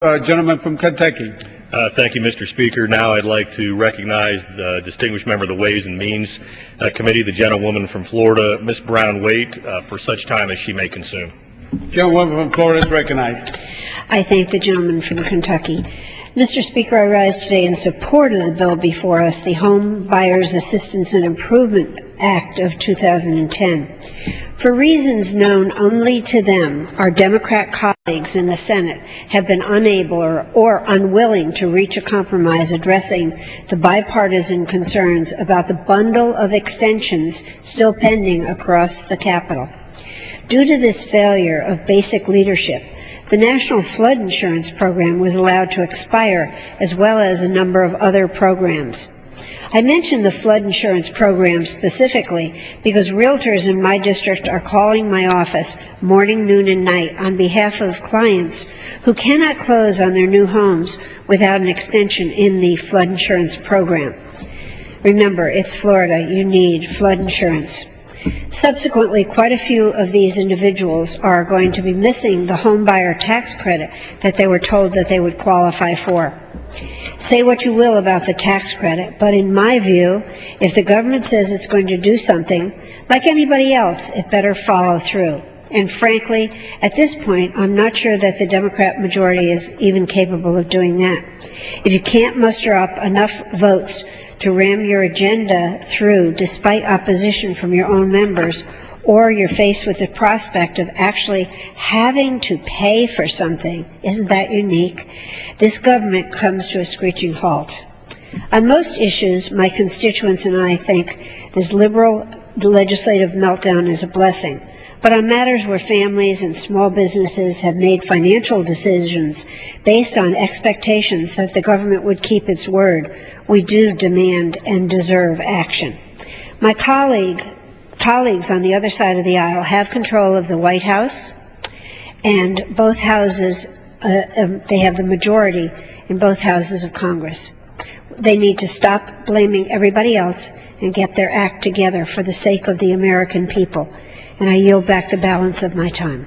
Gentleman from Kentucky. Thank you, Mr. Speaker. Now I'd like to recognize the distinguished member of the Ways and Means Committee, the gentlewoman from Florida, Ms. Brown-Waite, for such time as she may consume. Gentlewoman from Florida is recognized. I thank the gentleman from Kentucky. Mr. Speaker, I rise today in support of the bill before us, the Home Buyers Assistance and Improvement Act of 2010. For reasons known only to them, our Democrat colleagues in the Senate have been unable or unwilling to reach a compromise addressing the bipartisan concerns about the bundle of extensions still pending across the Capitol. Due to this failure of basic leadership, the National Flood Insurance Program was allowed to expire, as well as a number of other programs. I mention the flood insurance program specifically because realtors in my district are calling my office morning, noon, and night on behalf of clients who cannot close on their new homes without an extension in the flood insurance program. Remember, it's Florida. You need flood insurance. Subsequently, quite a few of these individuals are going to be missing the home buyer tax credit that they were told that they would qualify for. Say what you will about the tax credit, but in my view, if the government says it's going to do something, like anybody else, it better follow through. And frankly, at this point, I'm not sure that the Democrat majority is even capable of doing that. If you can't muster up enough votes to ram your agenda through despite opposition from your own members, or you're faced with the prospect of actually having to pay for something, isn't that unique? This government comes to a screeching halt. On most issues, my constituents and I think this liberal legislative meltdown is a blessing. But on matters where families and small businesses have made financial decisions based on expectations that the government would keep its word, we do demand and deserve action. My colleagues on the other side of the aisle have control of the White House, and both houses, they have the majority in both houses of Congress. They need to stop blaming everybody else and get their act together for the sake of the American people. And I yield back the balance of my time.